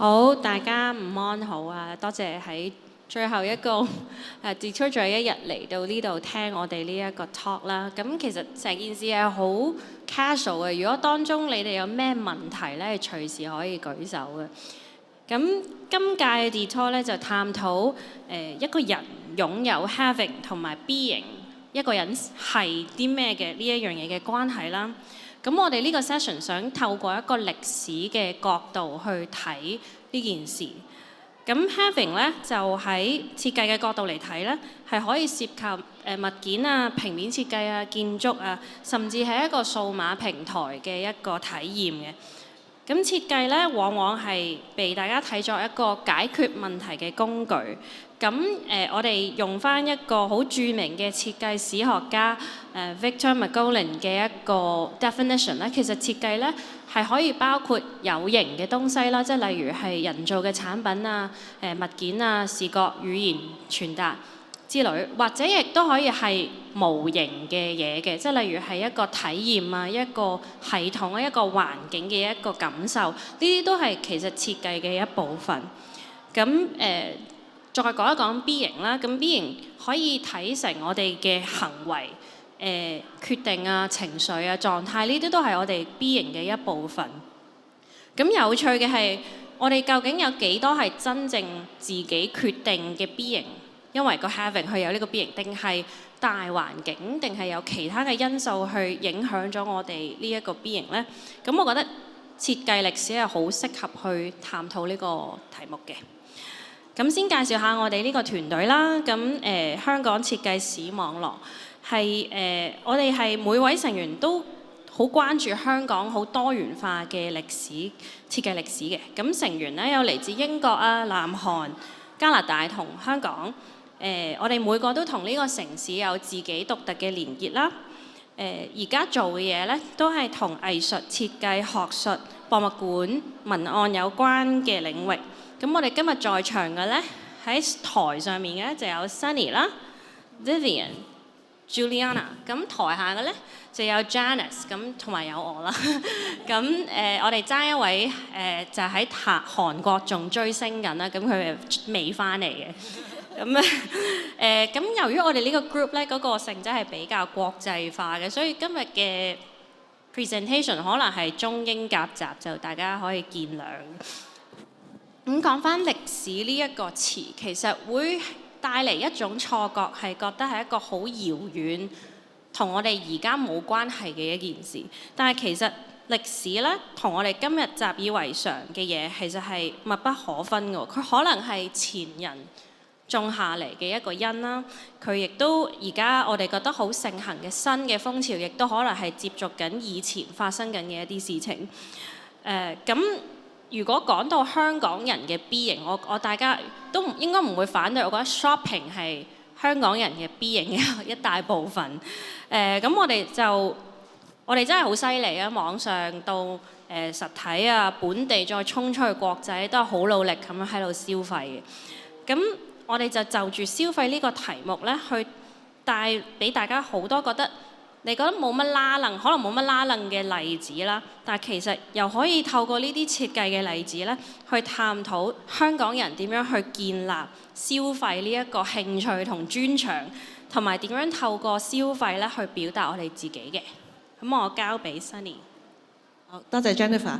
好，大家午安好啊！多謝喺最後一個跌出咗一日嚟到呢度聽我哋呢一個 talk 啦。咁其實成件事係好 casual 嘅。如果當中你哋有咩問題咧，隨時可以舉手嘅。咁今屆嘅 detour 咧就探討一個人擁有 having 同埋 being 一個人係啲咩嘅呢一樣嘢嘅關係啦。咁我哋呢個 session 想透過一個歷史嘅角度去睇呢件事。咁 having 咧就喺設計嘅角度嚟睇咧，係可以涉及物件啊、平面設計啊、建築啊，甚至係一個數碼平台嘅一個體驗嘅。咁設計咧，往往係被大家睇作一個解決問題嘅工具。咁我哋用返一個好著名嘅設計史學家Victor Magolin 嘅一個 definition 咧，其實設計咧係可以包括有形嘅東西啦，即係例如係人造嘅產品啊、物件啊、視覺語言傳達之類，或者亦都可以係無形嘅嘢嘅，即係例如係一個體驗啊、一個系統啊、一個環境嘅一個感受，呢啲都係其實設計嘅一部分。咁再講一講 being 啦，咁 being 可以睇成我哋嘅行為、決定啊、情緒啊、狀態，呢啲都係我哋 being 嘅一部分。咁有趣嘅係，我哋究竟有幾多係真正自己決定嘅 being？因為個 having 佢有呢個 being，定係大環境，定係有其他嘅因素去影響咗我哋呢一個 being 呢？咁我覺得設計歷史係好適合去探討呢個題目嘅。咁先介紹下我哋呢個團隊啦。咁香港設計史網絡係我哋係每位成員都好關注香港好多元化嘅歷史設計歷史嘅。咁成員咧有嚟自英國啊、南韓、加拿大同香港。我哋每個都同呢個城市有自己獨特嘅連結啦。而家做嘅嘢咧都係同藝術設計、學術、博物館、文案有關嘅領域。咁我哋今日在場嘅咧喺台上面嘅咧就有 Sunny 啦、Vivian、Juliana。咁台下嘅咧就有 Janice， 咁同埋有我啦。咁我哋爭一位就喺韓國仲追星緊啦，咁佢未翻嚟嘅。咁由於我哋呢個 group 咧嗰個性質係比較國際化嘅，所以今日嘅 presentation 可能係中英夾雜，就大家可以見諒。咁講返歷史呢一個詞，其實會帶嚟一種錯覺，係覺得係一個好遙遠，同我哋而家冇關係嘅一件事。但係其實歷史咧，同我哋今日習以為常嘅嘢，其實係密不可分嘅。佢可能係前人種下嚟嘅一個因啦，佢亦都而家我哋覺得好盛行嘅新嘅風潮，亦都可能係接觸緊以前發生緊嘅一啲事情。咁如果講到香港人嘅 being，我大家都應該唔會反對，我覺得 shopping 係香港人嘅 being 嘅一大部分。咁我哋真係好犀利啊！網上到實體啊，本地再衝出去國際，都係好努力咁樣喺度消費嘅。咁我哋就住消費呢個題目咧，去帶俾大家好多你覺得冇乜拉楞，可能冇乜拉楞嘅例子啦。但係其實又可以透過呢啲設計嘅例子咧，去探討香港人點樣去建立消費呢一個興趣同專長，同埋點樣透過消費咧去表達我哋自己嘅。咁我交俾 Sunny。好，多謝 Jennifer。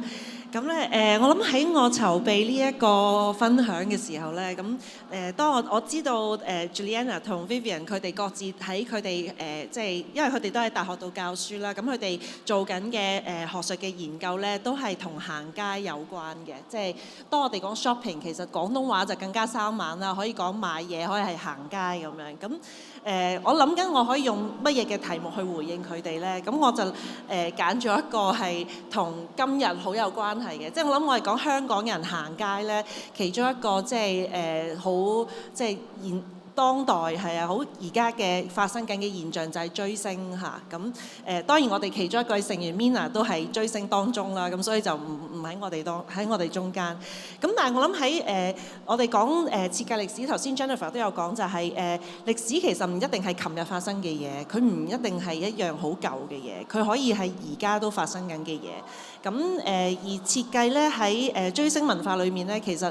咁咧我諗喺我籌備呢一個分享嘅時候咧，咁當我知道Juliana 同 Vivian 佢哋各自喺佢哋即係因為佢哋都喺大學度教書啦，咁佢哋做緊嘅學術嘅研究咧，都係同行街有關嘅。即係當我哋講 shopping， 其實廣東話就更加生猛啦，可以講買嘢，可以係行街咁樣。咁我諗緊我可以用乜嘢嘅題目去回應佢哋咧？咁我就揀咗一個係同今日好有關係嘅，即係我諗我係講香港人行街咧，其中一個即係好即係當代係啊，好而家嘅發生緊嘅現象就係追星嚇。咁當然我哋其中一個成員 Mina 都係追星當中啦，咁所以就唔喺我哋中間。咁但係我諗喺我哋講設計歷史，頭先 Jennifer 都有講就係歷史其實唔一定係琴日發生嘅嘢，佢唔一定係一樣好舊嘅嘢，佢可以係而家都發生緊嘅嘢。咁而設計咧喺追星文化裏面咧，其實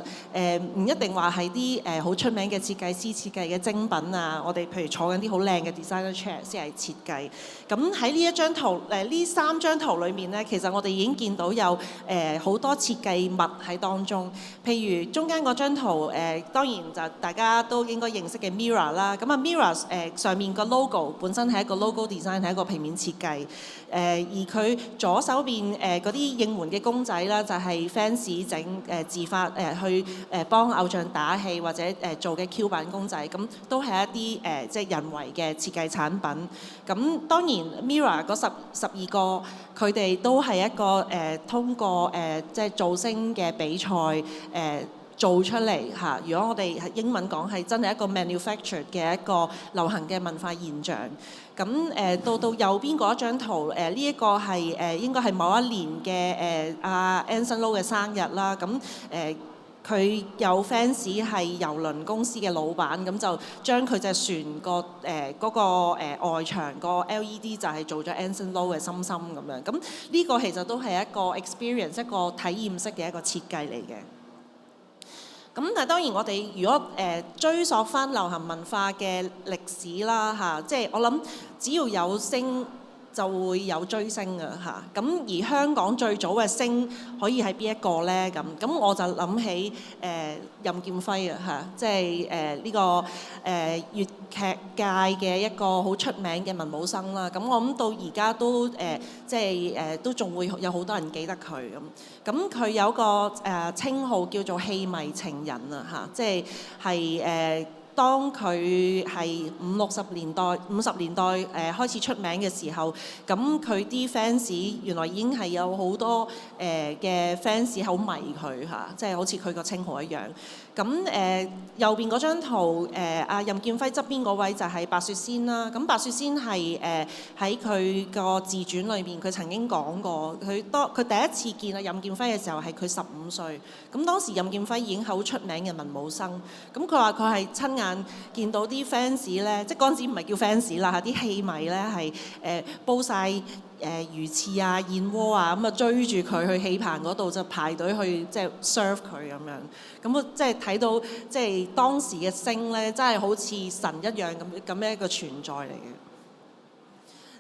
唔一定話係啲好出名嘅設計師設計嘅精品啊，我哋譬如坐緊啲好靚嘅 designer chair 先係設計。咁喺呢一張圖呢3張圖裏面咧，其實我哋已經見到有好多設計物喺當中。譬如中間嗰張圖當然就大家都應該認識嘅 Mirror 啦。咁啊 Mirror 上面個 logo 本身係一個 logo design， 係一個平面設計。而佢左手邊嗰啲應援嘅公仔啦，就係 fans 整自發去幫偶像打氣或者做嘅 Q 版公仔，咁都係一啲即係人為嘅設計產品。咁當然 Mirror 嗰12個，佢哋都係一個通過即係造星嘅比賽做出嚟嚇。如果我哋英文講係真係一個 manufactured 嘅一個流行嘅文化現象。咁到右邊嗰一張圖，呢一個係應該係某一年嘅阿 Anson Lo 嘅生日啦。咁佢有 fans 係郵輪公司嘅老闆，咁就將佢隻船個嗰個外牆個 LED 就係做咗 Anson Lo 嘅心心咁樣。咁呢個其實都係一個 experience， 一個體驗式嘅一個設計嚟嘅。咁但係當然我哋如果追溯翻流行文化嘅歷史啦嚇，即係我諗只要有星就會有追星啊嚇。咁而香港最早嘅星可以係邊一個咧？咁我就諗起任劍輝啊嚇，即係呢個粵劇界嘅一個好出名嘅文武生啦。咁我諗到而家都即係都仲會有好多人記得佢咁。咁佢有個稱號叫做戲迷情人啊嚇，即係當佢係50年代開始出名嘅時候，咁佢啲 fans 原來已經係有好多嘅 fans 好迷佢嚇，即係好似佢個稱號一樣。咁右邊嗰張圖阿任劍輝側邊嗰位就係白雪仙啦。咁白雪仙係喺佢個自傳裏邊，佢曾經講過，佢第一次見阿任劍輝嘅時候係佢15歲。咁當時任劍輝已經係好出名嘅文武生。咁佢話佢係親眼見到啲 fans 咧，即係嗰陣時唔係叫 fans 啦嚇，啲戲迷咧係煲晒魚翅啊、燕窩啊，咁啊追住佢去戲棚嗰度就排隊去即係 serve 佢咁樣。咁啊即係睇到即係當時嘅星咧，真係好似神一樣咁樣一個存在嚟嘅。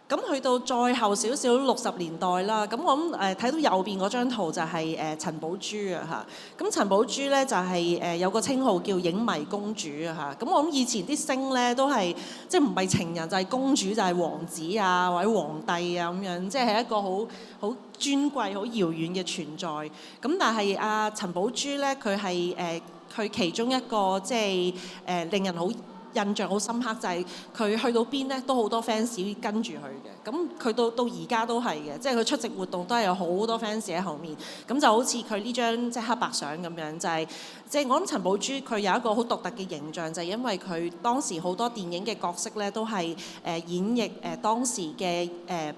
咁去到再後少少60年代啦，咁我諗睇到右邊嗰張圖就係陳寶珠啊嚇。咁陳寶珠咧就係有個稱號叫影迷公主啊嚇。咁我諗以前啲星咧都係即係唔係情人就係公主就係王子啊或者皇帝啊咁樣，即係一個好尊貴好遙遠嘅存在。咁但係阿陳寶珠咧佢係佢其中一個即係令人好印象好深刻，就係佢去到邊咧都好多 fans 跟住佢嘅。咁佢到而家都係嘅，即係佢出席活動都係有好多 fans 喺後面。咁就好似佢呢張即係黑白相咁樣，就係即係我諗陳寶珠佢有一個好獨特嘅形象，就係因為佢當時好多電影嘅角色咧都係演繹當時嘅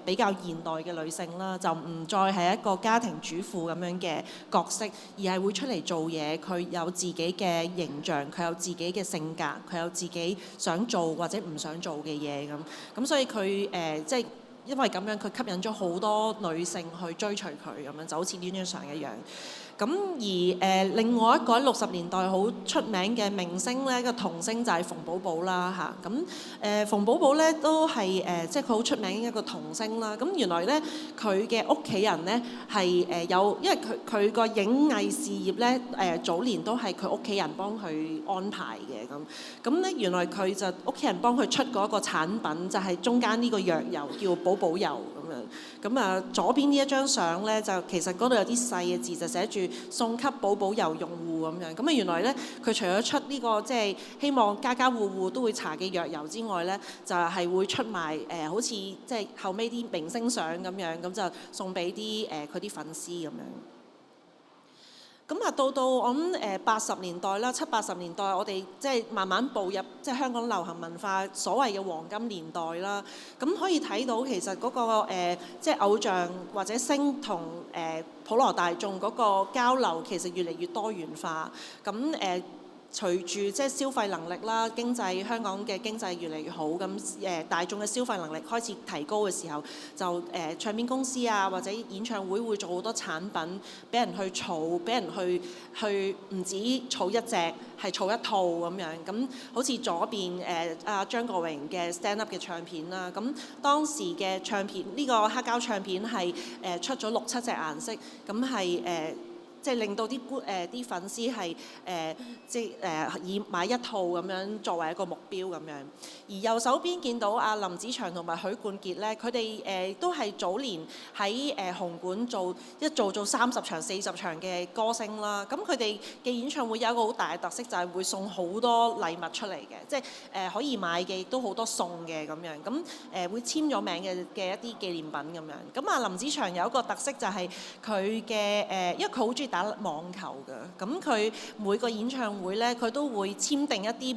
比較現代嘅女性啦，就唔再係一個家庭主婦咁樣嘅角色，而係會出嚟做嘢，佢有自己嘅形象，佢有自己嘅性格，佢有自己想做或者唔想做嘅嘢咁所以佢即係因為咁樣，佢吸引咗好多女性去追隨佢咁樣，就好似呢張相一樣。咁而另外一個喺60年代好出名嘅明星咧，個童星就係馮寶寶啦嚇。咁馮寶寶咧都係即係佢好出名一個童星啦。咁原來咧佢嘅屋企人咧係有，因為佢個影藝事業咧早年都係佢屋企人幫佢安排嘅咁。咁咧原來佢就屋企人幫佢出過一個產品，就係中間呢個藥油叫寶寶油咁樣。咁啊左邊呢一張相咧就其實嗰度有啲細嘅字就寫住送給寶寶油用戶咁樣。咁啊原來咧佢除咗出呢個即係希望家家戶戶都會搽嘅藥油之外咧，就係會出埋好似即係後尾啲明星相咁樣，咁就送俾啲佢啲粉絲咁樣。咁啊，到我諗80年代啦，70、80年代，我哋即係慢慢步入即係香港流行文化所謂嘅黃金年代啦。咁可以睇到其實嗰個即係偶像或者星同普羅大眾嗰個交流其實越嚟越多元化。咁隨住即係消費能力啦，香港嘅經濟越嚟越好，咁大眾嘅消費能力開始提高嘅時候，就唱片公司啊或者演唱會會做好多產品俾人去儲，俾人去唔止儲一隻，係儲一套咁樣。咁好似左邊阿張國榮嘅 Stand Up 嘅唱片啦，咁當時嘅唱片呢個黑膠唱片係出咗6、7隻顏色，咁係即係令到啲粉絲係以買一套咁樣作為一個目標咁樣。而右手邊見到阿林子祥同埋許冠傑咧，佢哋都係早年喺紅館做30場、40場嘅歌星啦。咁佢哋嘅演唱會有一個好大嘅特色，就係會送好多禮物出嚟嘅，即係可以買嘅亦都好多送嘅咁樣。咁會簽咗名嘅一啲紀念品咁樣。咁啊林子祥有一個特色就係佢嘅因為佢好中意打網球㗎，咁佢每個演唱會咧，佢都會簽訂一啲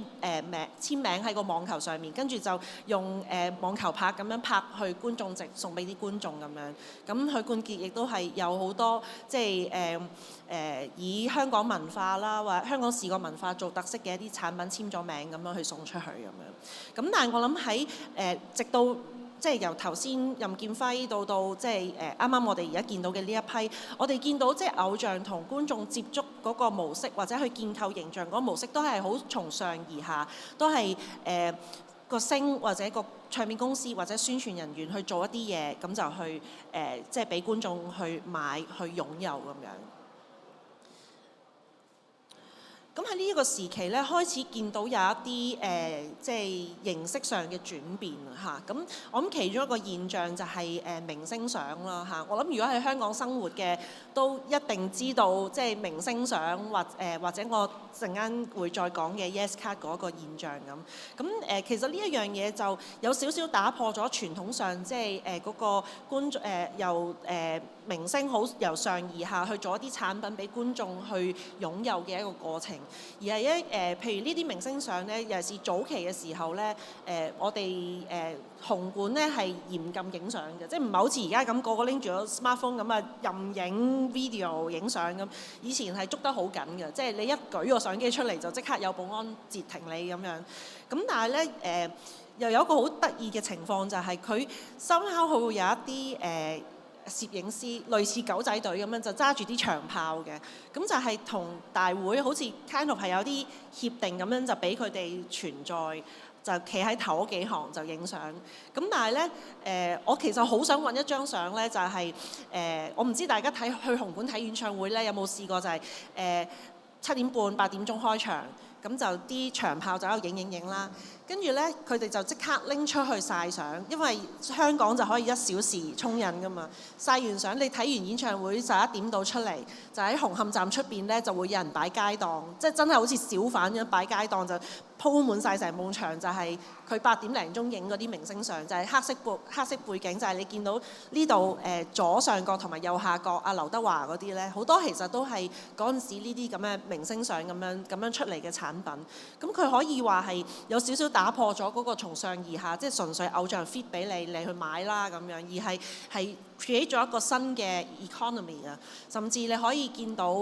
簽名喺個網球上面，跟住就用網球拍咁樣拍去觀眾席，送俾啲觀眾咁樣。咁許冠傑亦都係有好多即係以香港文化啦，或者香港視覺文化做特色嘅一啲產品簽咗名咁樣去送出去咁樣。咁但係我諗喺直到即係由頭先任劍輝到即係啱啱我哋而家見到嘅呢一批，我哋見到即係偶像同觀眾接觸嗰個模式，或者去建構形象嗰個模式，都係好從上而下，都係個星或者個唱片公司或者宣傳人員去做一啲嘢，咁就去即係俾觀眾去買去擁有咁樣。咁喺呢一個時期咧，開始見到有一啲即係形式上嘅轉變嚇。咁我諗其中一個現象就係明星相啦嚇。我諗如果喺香港生活嘅，都一定知道即係明星相或者我陣間會再講嘅 Yes Card 嗰個現象咁。咁其實呢一樣嘢就有少少打破咗傳統上即係嗰個觀眾由明星好由上而下去做一啲產品俾觀眾去擁有嘅一個過程。而係譬如呢啲明星相咧，尤其是早期嘅時候咧，我哋紅館咧係嚴禁影相嘅，即係唔係好似而家咁個個拎住個 smartphone 咁啊任影 video 影相咁。以前係捉得好緊嘅，即係你一舉個相機出嚟就即刻有保安截停你咁樣。咁但係咧又有一個好得意嘅情況，就係佢somehow佢會有一啲攝影師類似狗仔隊咁樣就揸住啲長炮嘅，咁就係同大會好似 kind of 係有啲協定咁樣就俾佢哋存在，就企喺頭嗰幾行就影相。咁但係咧我其實好想揾一張相咧，就係我唔知大家去紅館睇演唱會咧有冇試過，就係7點半8點鐘開場，咁就啲長炮就喺度影啦。跟住咧，佢哋就即刻拎出去曬相，因為香港就可以1小時沖印噶嘛。曬完相，你睇完演唱會11點到出嚟，就喺紅磡站出邊咧就會有人擺街檔，即係真係好似小販咁擺街檔，就鋪滿晒成埲牆，就係佢8點零鐘影嗰啲明星相，就係黑色背景，就係你見到呢度左上角同埋右下角阿劉德華嗰啲咧，好多其實都係嗰陣時呢啲咁嘅明星相咁樣出嚟嘅產品。咁佢可以話係有少少打破咗嗰個從上而下，即係純粹偶像 fit 俾你去買啦咁樣，而係 create 咗一個新嘅 economy 啊。甚至你可以見到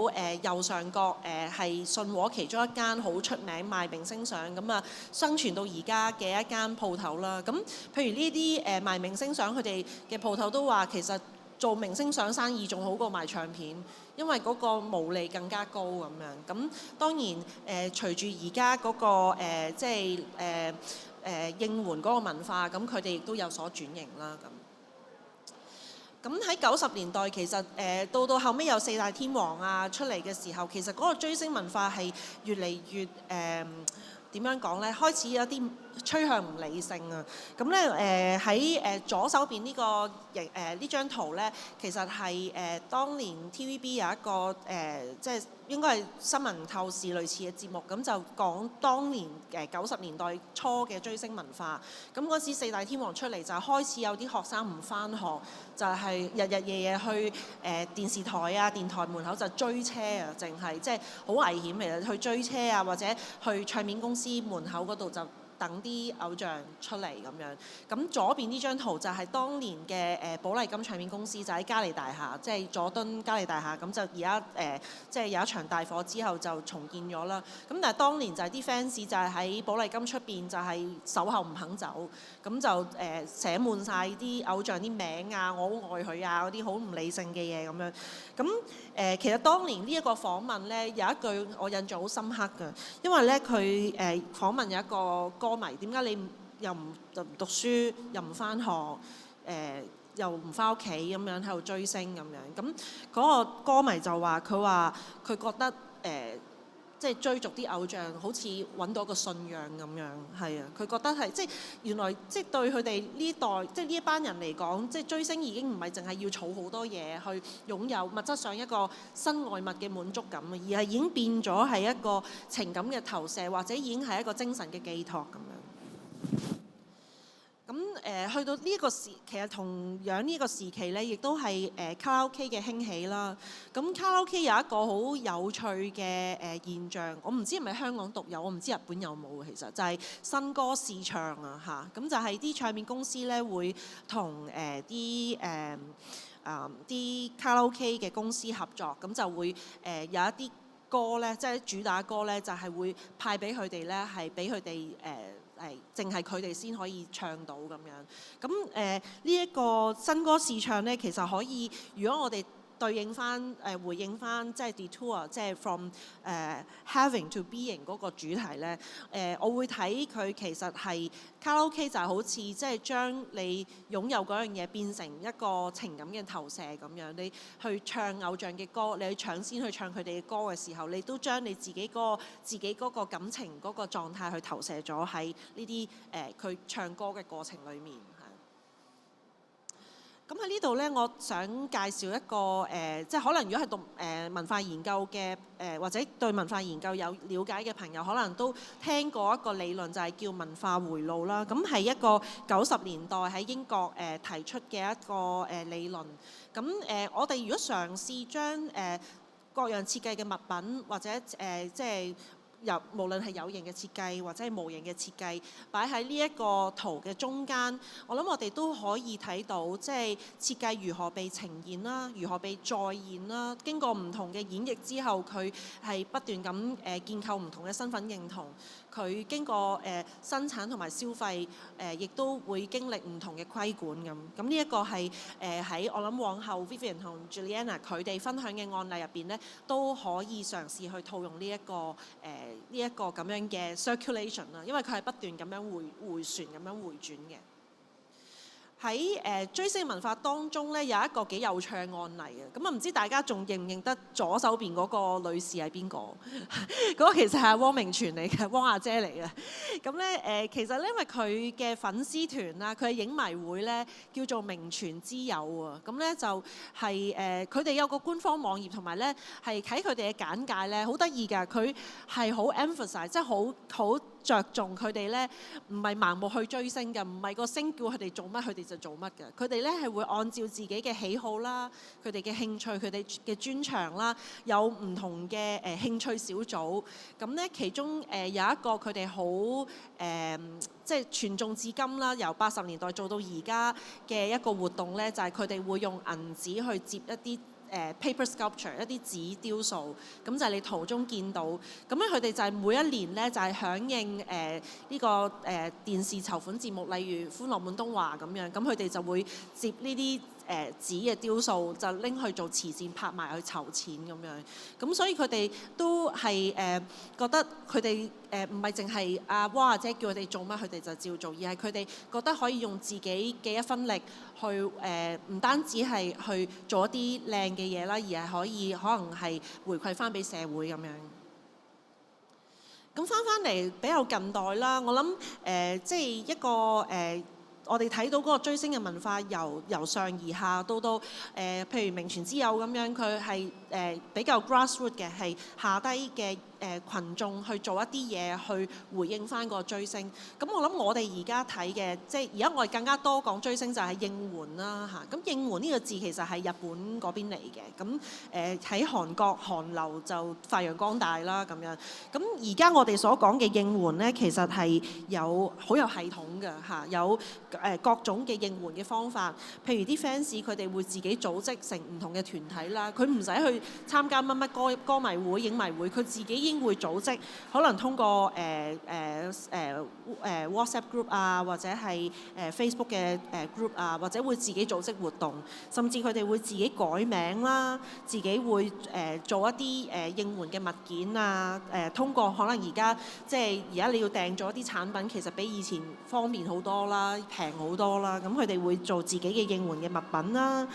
右上角係信和其中一間好出名賣明星相咁啊，生存到而家嘅一間鋪頭啦。咁譬如呢啲賣明星相，佢哋嘅鋪頭都話其實做明星相生意仲好過賣唱片，因為嗰個毛利更加高咁樣。咁當然隨住而家嗰個即係應援嗰個文化，咁佢哋亦都有所轉型啦咁。咁喺90年代其實到後尾有4大天王啊出嚟嘅時候，其實嗰個追星文化係越嚟越點點樣講咧？開始有啲趨向唔理性啊！咁咧喺左手邊呢個呢張圖咧，其實係當年 TVB 有一個即係應該係新聞透視類似嘅節目，咁就講當年90年代初嘅追星文化。咁嗰時四大天王出嚟就開始有啲學生唔返學，就係日日夜夜去電視台啊、電台門口就追車啊，淨係即係好危險嚟嘅，去追車啊，或者去唱片公司門口嗰度就等啲偶像出嚟咁樣。咁左邊呢張圖就係當年嘅寶麗金唱片公司，就喺嘉利大廈，即係佐敦嘉利大廈。咁就而家即係有一場大火之後就重建咗啦。咁但係當年就係啲 fans 就係喺寶麗金出邊就係守候唔肯走，咁就寫滿晒啲偶像啲名啊，我好愛佢啊嗰啲好唔理性嘅嘢咁樣。咁其實當年呢一個訪問咧有一句我印象好深刻㗎，因為咧佢訪問有一個歌迷，點解你又唔讀書，又唔返學，又唔返屋企咁樣喺度追星咁樣？咁嗰個歌迷就話：佢話佢覺得即係追逐啲偶像，好似揾到個信仰咁樣。係啊，佢覺得係即係原來即係對佢哋呢代即係呢一班人嚟講，即係追星已經唔係淨係要儲好多嘢去擁有物質上一個身外物嘅滿足感，而係已經變咗係一個情感嘅投射，或者已經係一個精神嘅寄託咁樣。咁去到呢一個時，其實同樣呢個時期咧，亦都係卡拉 OK 嘅興起啦。咁卡拉 OK 有一個好有趣嘅現象，我唔知係咪香港獨有，我唔知日本有冇其實就係新歌試唱啊嚇。咁就係啲唱片公司咧會同啲卡拉 OK 嘅公司合作，咁就會有一啲歌咧，即係主打歌咧，就係會派俾佢哋咧，係俾佢哋淨係佢哋先可以唱到咁樣。咁呢一個新歌試唱咧，其實可以，如果我哋對應翻回應翻即係 Detour，即係 from having to being 嗰個主題咧，我會睇佢其實係卡拉 OK 就係好似即係將你擁有嗰樣嘢變成一個情感嘅投射咁樣。你去唱偶像嘅歌，你去搶先去唱佢哋嘅歌嘅時候，你都將你自己嗰個感情嗰個狀態去投射咗喺呢啲佢唱歌嘅過程裡面。咁喺呢度咧，我想介紹一個即係可能如果係讀文化研究嘅或者對文化研究有了解嘅朋友，可能都聽過一個理論，就係叫文化回路啦。咁係一個90年代喺英國提出嘅一個理論。咁我哋如果嘗試將各樣設計嘅物品或者即係無論係有形嘅設計或者係無形嘅設計擺喺呢一個圖嘅中間，我諗我哋都可以睇到，即係設計如何被呈現啦，如何被再現啦。經過唔同嘅演繹之後，佢係不斷咁建構唔同嘅身份認同。佢經過生產同埋消費亦都會經歷唔同嘅規管咁。咁呢一個係喺我諗往後 Vivian 同 Juliana 佢哋分享嘅案例入邊咧，都可以嘗試去套用呢一個咁樣嘅 circulation 啦，因為佢係不斷咁樣回旋咁樣回轉嘅。喺追星文化當中咧，有一個幾有趣嘅案例嘅。咁啊，唔知大家仲認唔認得左手邊嗰個女士係邊個？嗰個其實係汪明荃嚟嘅，汪阿姐嚟嘅。咁咧其實咧，因為佢嘅粉絲團啦，佢嘅影迷會咧叫做明荃之友啊。咁咧就係佢哋有個官方網頁，同埋咧係喺佢哋嘅簡介咧好得意㗎。佢係好 emphasize，即係好着重佢哋咧，唔係盲目去追星嘅，唔係個星叫佢哋做乜佢哋就做乜嘅。佢哋咧係會按照自己嘅喜好啦、佢哋嘅興趣、佢哋嘅專長啦，有唔同嘅興趣小組。咁咧其中有一個佢哋好即係傳頌至今啦，由80年代做到而家嘅一個活動咧，就係佢哋會用銀紙去接一啲paper sculpture 一啲紙雕塑，咁就係你圖中見到。咁咧佢哋就係每一年咧就係響應呢個電視籌款節目，例如《歡樂滿東華》咁樣，咁佢哋就會接呢啲紙嘅雕塑，就拎去做慈善拍賣去籌錢咁樣。咁所以佢哋都係覺得佢哋唔係淨係阿汪阿姐叫佢哋做乜佢哋就照做，而係佢哋覺得可以用自己嘅一分力去唔單止係去做一啲靚嘅嘢啦，而係可能係回饋翻俾社會咁樣。咁翻嚟比較近代啦，我諗即係一個我哋睇到嗰個追星嘅文化由上而下到譬如名存之友咁樣，佢係比較 grassroot 嘅，係下低嘅群眾去做一啲嘢去回應翻個追星。咁我諗我哋而家睇嘅，即係而家我哋更加多講追星就係應援啦嚇。咁應援呢個字其實係日本嗰邊嚟嘅，咁喺韓國韓流就發揚光大啦咁樣。咁而家我哋所講嘅應援咧，其實係好有系統嘅嚇，有各種嘅應援嘅方法，譬如啲 fans 佢哋會自己組織成唔同嘅團體啦，佢唔使去參加乜乜歌迷會、影迷會，佢自己已經會組織，可能通過WhatsApp group 啊，或者係Facebook 嘅group 啊，或者會自己組織活動，甚至佢哋會自己改名啦，自己會做一啲應援嘅物件啊，通過可能而家你要訂咗啲產品，其實比以前方便好多啦，平好多啦，咁佢哋會做自己嘅應援嘅物品啦，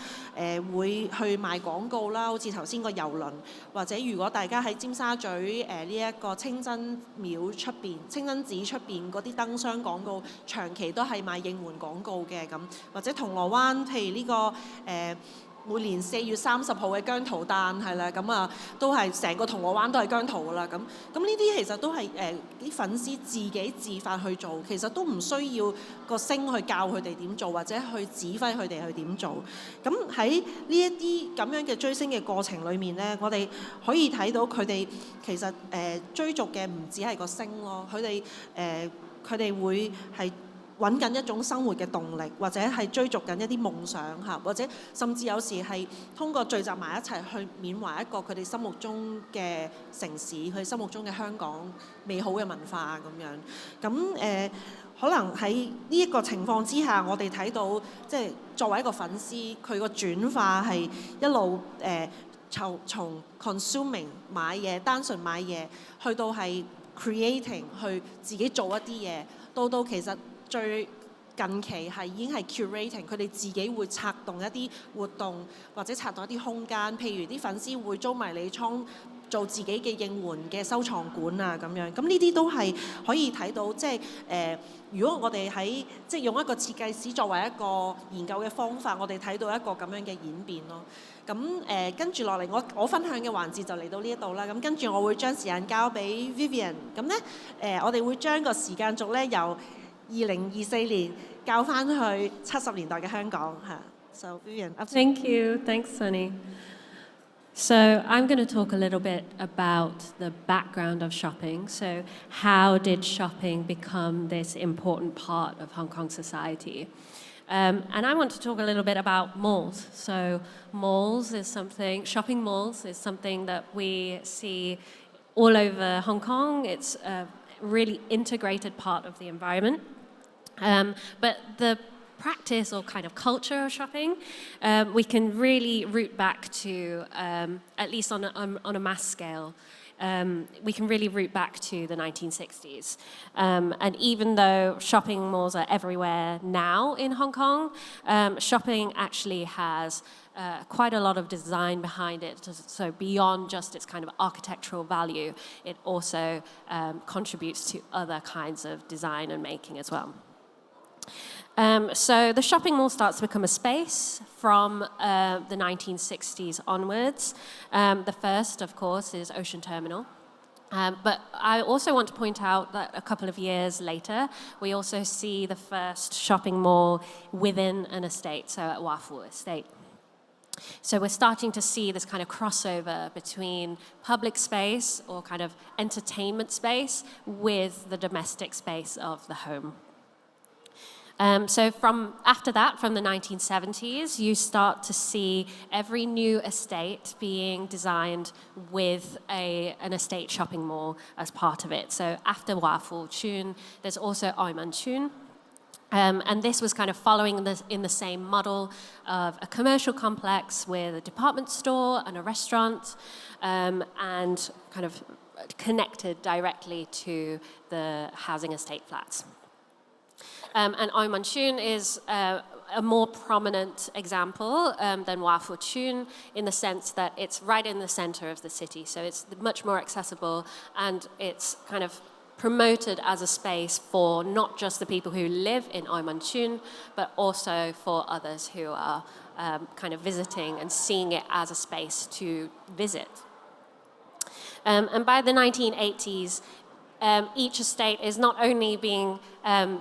會去賣廣告啦，好似頭先個郵輪，或者如果大家喺尖沙咀呢一個清真廟出邊、清真寺出邊嗰啲燈箱廣告，長期都係賣應援廣告嘅咁，或者銅鑼灣譬如呢個每年4月30號嘅姜濤誕係啦，咁啊都係成個銅鑼灣都係姜濤噶啦咁。咁呢啲其實都係啲粉絲自己自發去做，其實都唔需要個星去教佢哋點做，或者去指揮佢哋去點做。咁喺呢一啲咁樣嘅追星嘅過程裏面咧，我哋可以睇到佢哋其實追逐嘅唔止係個星咯，佢哋會係揾緊一種生活嘅動力，或者係追逐緊一啲夢想嚇，或者甚至有時係通過聚集埋一齊去緬懷一個佢哋心目中嘅城市，佢心目中嘅香港美好嘅文化咁樣。咁可能喺呢一個情況之下，我哋睇到即係作為一個粉絲，佢個轉化係一路從 consuming 買嘢，單純買嘢，去到係 creating 去自己做一啲嘢，到其實最近期係已經係 curating， 佢哋自己會策動一啲活動，或者策動一啲空間，譬如啲粉絲會租迷你倉做自己嘅應援嘅收藏館啊咁樣。咁呢啲都係可以睇到，即係如果我哋喺即係用一個設計師作為一個研究嘅方法，我哋睇到一個咁樣嘅演變咯。咁跟住落嚟，我分享嘅環節就嚟到呢一度啦。咁跟住我會將時間交俾 Vivian。咁咧我哋會將個時間軸咧由2024年教翻去70年代嘅香港嚇。So Vivian, Thank you. Thanks, Sunny. So I'm going to talk a little bit about the background of shopping. So how did shopping become this important part of Hong Kong society? And I want to talk a little bit about malls. So shopping malls is something that we see all over Hong Kong. It's a really integrated part of the environment. But the practice or kind of culture of shopping, we can really root back to, at least on a mass scale, we can really root back to the 1960s. And even though shopping malls are everywhere now in Hong Kong, shopping actually has quite a lot of design behind it. So beyond just its kind of architectural value, it also contributes to other kinds of design and making as well. So the shopping mall starts to become a space from the 1960s onwards. The first, of course, is Ocean Terminal. But I also want to point out that a couple of years later, we also see the first shopping mall within an estate, so at Wah Fu Estate. So we're starting to see this kind of crossover between public space or kind of entertainment space with the domestic space of the home. So after that, from the 1970s, you start to see every new estate being designed with an estate shopping mall as part of it. So after Wah Fu Chun, there's also Oi Man Chun. And this was kind of following in the same model of a commercial complex with a department store and a restaurant, and kind of connected directly to the housing estate flats. And Oi Man Chun is a more prominent example than Wafu Chun in the sense that it's right in the center of the city. So it's much more accessible, and it's kind of promoted as a space for not just the people who live in Oimanchun, but also for others who are kind of visiting and seeing it as a space to visit. And by the 1980s, each estate is not only being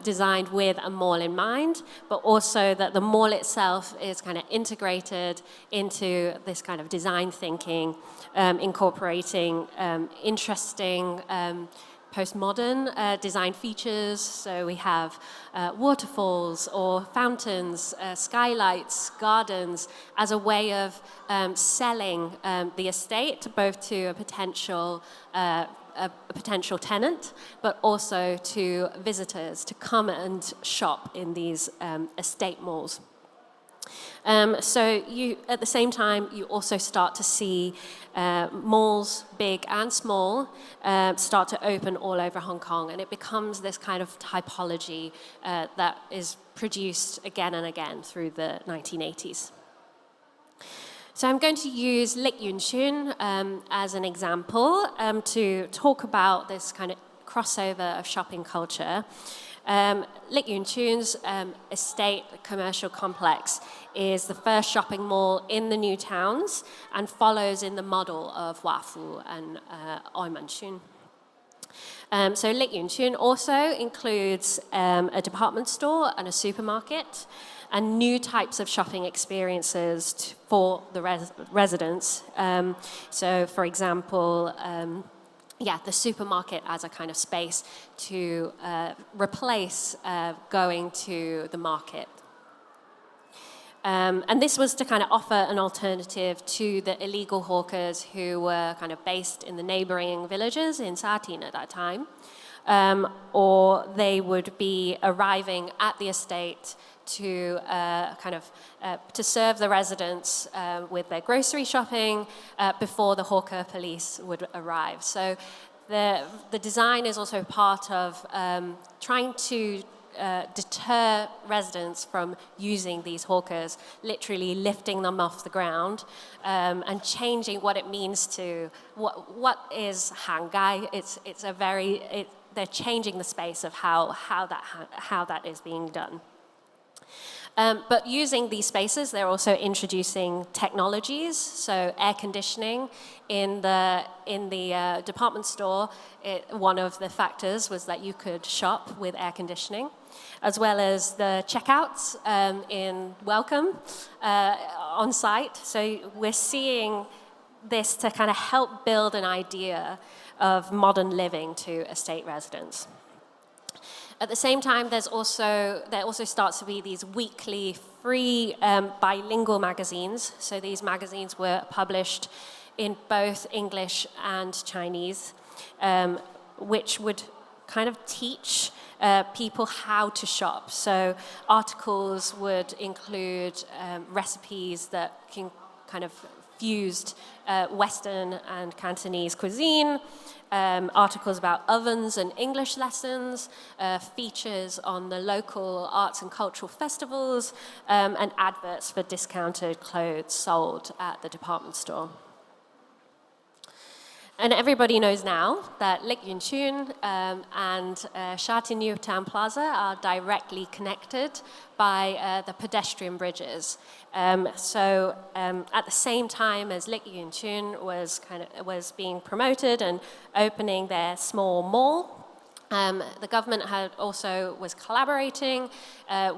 designed with a mall in mind, but also that the mall itself is kind of integrated into this kind of design thinking, incorporating interesting postmodern design features. So we have waterfalls or fountains, skylights, gardens, as a way of selling the estate both to a potential tenant, but also to visitors to come and shop in these estate malls. So at the same time, you also start to see malls, big and small, start to open all over Hong Kong, and it becomes this kind of typology that is produced again and again through the 1980s. So I'm going to use Lik Yuen Chun as an example to talk about this kind of crossover of shopping culture. Lik Yuen Chun's estate commercial complex is the first shopping mall in the new towns and follows in the model of Wafu and Oimanchun. So Lik Yuen Chun also includes a department store and a supermarket, and new types of shopping experiences for the residents. So, for example, the supermarket as a kind of space to replace going to the market. And this was to kind of offer an alternative to the illegal hawkers who were kind of based in the neighboring villages in Sa Tin at that time. Or they would be arriving at the estate to to serve the residents with their grocery shopping before the hawker police would arrive. So the design is also part of trying to deter residents from using these hawkers, literally lifting them off the ground and changing what it means to what is hangai. It's a very they're changing the space of how that is being done. But using these spaces, they're also introducing technologies. So air conditioning in the department store. One of the factors was that you could shop with air conditioning, as well as the checkouts in Welcome on site. So we're seeing this to kind of help build an idea of modern living to estate residents. At the same time, there also starts to be these weekly free bilingual magazines. So these magazines were published in both English and Chinese, which would kind of teach people how to shop. So articles would include recipes that can kind of fused Western and Cantonese cuisine, articles about ovens and English lessons, features on the local arts and cultural festivals, and adverts for discounted clothes sold at the department store. And everybody knows now that Lik Yuen Chun and Sha Tin New Town Plaza are directly connected by the pedestrian bridges. So at the same time as Lik Yuen Chun was being promoted and opening their small mall, the government was collaborating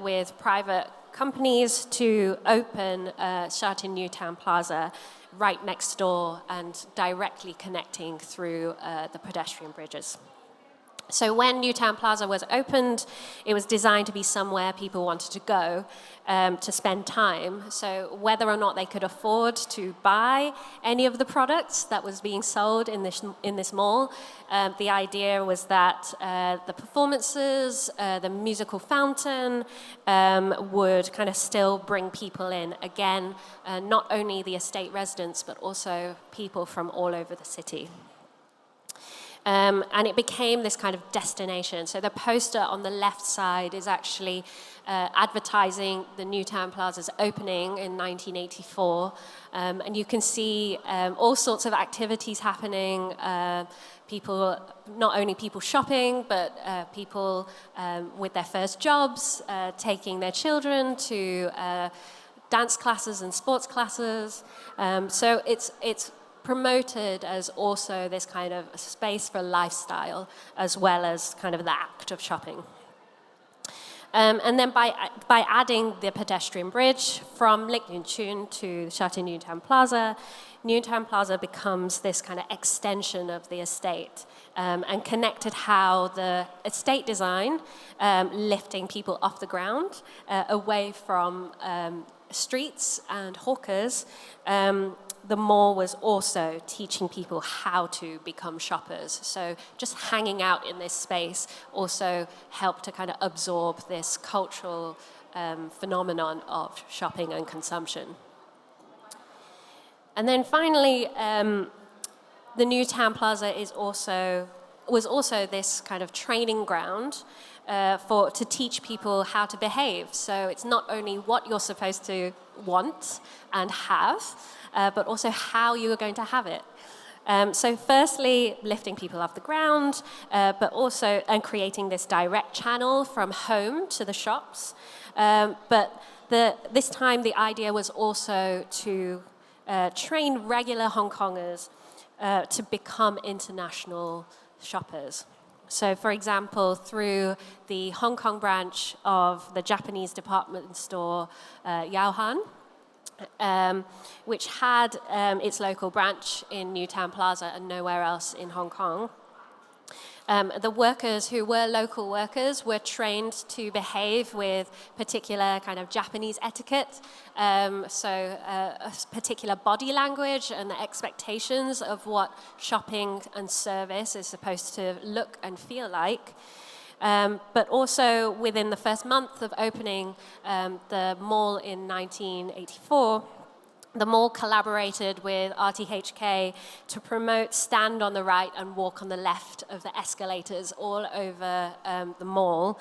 with private companies to open Sha Tin New Town Plaza right next door and directly connecting through the pedestrian bridges. So when Newtown Plaza was opened, it was designed to be somewhere people wanted to go to spend time. So whether or not they could afford to buy any of the products that was being sold in this mall, the idea was that the performances, the musical fountain would kind of still bring people in. Again, not only the estate residents, but also people from all over the city. And it became this kind of destination. So the poster on the left side is actually advertising the Newtown Plaza's opening in 1984. And you can see all sorts of activities happening, people, not only people shopping, but people with their first jobs, taking their children to dance classes and sports classes. So it's promoted as also this kind of space for lifestyle as well as kind of the act of shopping. And then by adding the pedestrian bridge from Lake Yuen Chun to Sha Tin Newtown Plaza becomes this kind of extension of the estate and connected how the estate design, lifting people off the ground, away from streets and hawkers, the mall was also teaching people how to become shoppers. So just hanging out in this space also helped to kind of absorb this cultural phenomenon of shopping and consumption. And then finally, the Newtown Plaza was also this kind of training ground to teach people how to behave. So it's not only what you're supposed to want and have, but also how you are going to have it. So firstly, lifting people off the ground, but also creating this direct channel from home to the shops. But this time the idea was also to train regular Hong Kongers to become international shoppers. So, for example, through the Hong Kong branch of the Japanese department store Yaohan, which had its local branch in Newtown Plaza and nowhere else in Hong Kong. The workers who were local workers were trained to behave with particular kind of Japanese etiquette, a particular body language and the expectations of what shopping and service is supposed to look and feel like. But also within the first month of opening the mall in 1984, the mall collaborated with RTHK to promote stand on the right and walk on the left of the escalators all over the mall.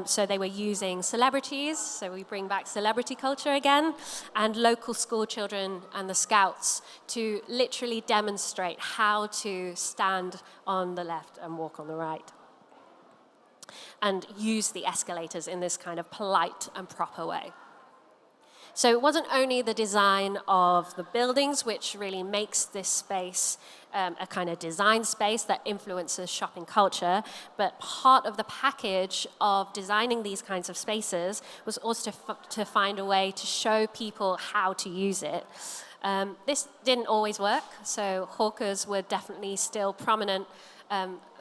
So they were using celebrities, so we bring back celebrity culture again, and local school children and the scouts to literally demonstrate how to stand on the left and walk on the right, and use the escalators in this kind of polite and proper way. So it wasn't only the design of the buildings which really makes this space a kind of design space that influences shopping culture, but part of the package of designing these kinds of spaces was also to find a way to show people how to use it. This didn't always work, so hawkers were definitely still prominent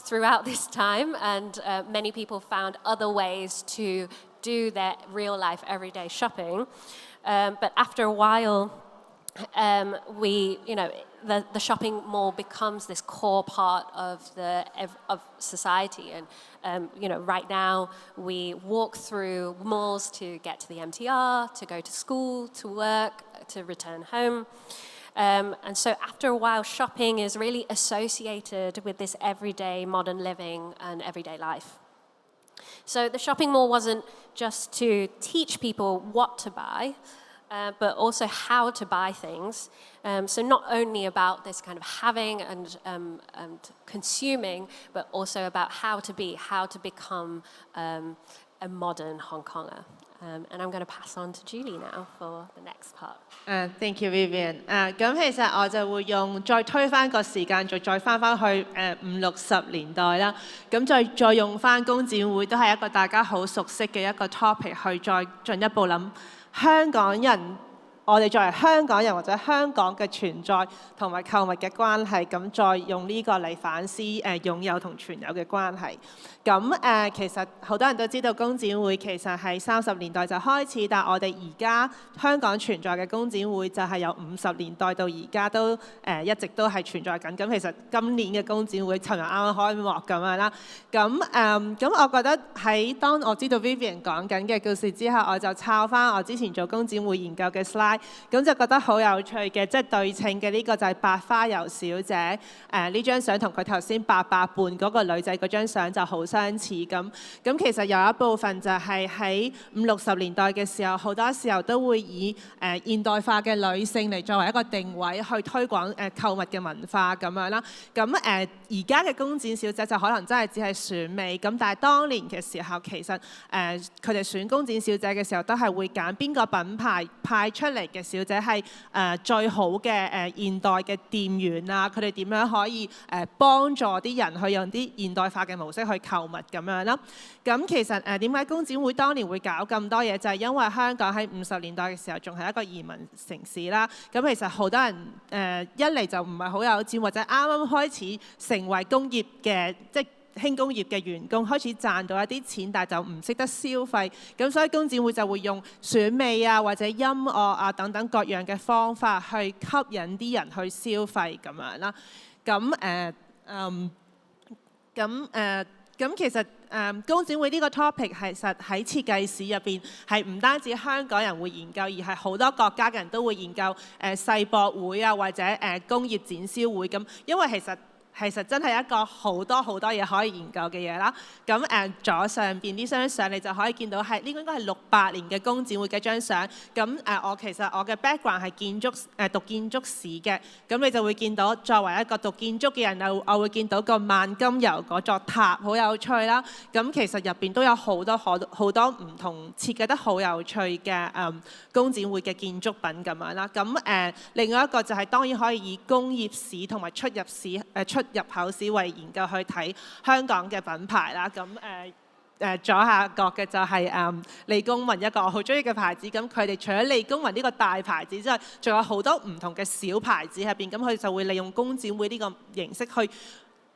throughout this time, and many people found other ways to do their real life everyday shopping. But after a while, the shopping mall becomes this core part of society. And right now we walk through malls to get to the MTR, to go to school, to work, to return home. And so after a while, shopping is really associated with this everyday modern living and everyday life. So the shopping mall wasn't just to teach people what to buy, but also how to buy things. So not only about this kind of having and consuming, but also about how to become a modern Hong Konger. And I'm going to pass on to Julie now for the next part. Thank you, Vivian. 咁其實我就會再推翻個時間，再翻去50-60年代啦。咁再用翻工展會，都係一個大家好熟悉嘅一個 topic， 去再進一步諗香港人。我哋作為香港人或者香港嘅存在同埋購物嘅關係，咁再用呢個嚟反思擁有同存有嘅關係。咁其實好多人都知道工展會其實係30年代就開始，但我哋而家香港存在嘅工展會就係由50年代到而家都一直都係存在緊。咁其實今年嘅工展會尋日啱啱開幕咁樣啦。咁我覺得當我知道 Vivian 講緊嘅故事之後，我就抄翻我之前做工展會研究嘅 slide。咁就覺得好有趣嘅，即係對稱嘅呢個就係白花油小姐。呢張相同佢頭先白扮嗰個女仔嗰張相就好相似咁。咁其實有一部分就係喺50-60年代嘅時候，好多時候都會以現代化嘅女性嚟作為一個定位去推廣購物嘅文化咁樣啦。咁而家嘅工展小姐就可能真係只係選美咁，但係當年嘅時候其實佢哋選工展小姐嘅時候都係會揀邊個品牌派出嚟嘅小姐係最好嘅現代嘅店員啊，佢哋點樣可以幫助啲人去用啲現代化嘅模式去購物咁樣啦。咁其實點解工展會當年會搞咁多嘢，就係因為香港喺50年代嘅時候仲係一個移民城市啦。咁其實好多人一嚟就唔係好有錢，或者啱啱開始成為工業嘅即係輕工業嘅員工，開始賺到一啲錢，但係就唔識得消費。咁所以工展會就會用選美啊，或者音樂啊等等各樣嘅方法去吸引啲人去消費咁樣啦。咁其實工展會呢個 topic 其實喺設計史入邊係唔單止香港人會研究，而係好多國家嘅人都會研究世博會啊，或者工業展銷會咁，因為其實真係一個好多嘢可以研究嘅嘢啦。咁左上邊呢張相你就可以見到係呢個應該係68年嘅工展會嘅張相。咁我嘅 background 係讀建築史嘅，咁你就會見到作為一個讀建築嘅人，我會見到個萬金油嗰座塔好有趣啦。咁其實入邊都有好多唔同設計得好有趣嘅工展會嘅建築品咁樣啦。咁另外一個就係當然可以以工業史同埋出入口史為研究去睇香港嘅品牌啦。咁左下角嘅就係利工民一個我好中意嘅牌子。咁佢哋除咗利工民呢個大牌子之外，仲有好多唔同嘅小牌子入邊。咁佢哋就會利用工展會呢個形式去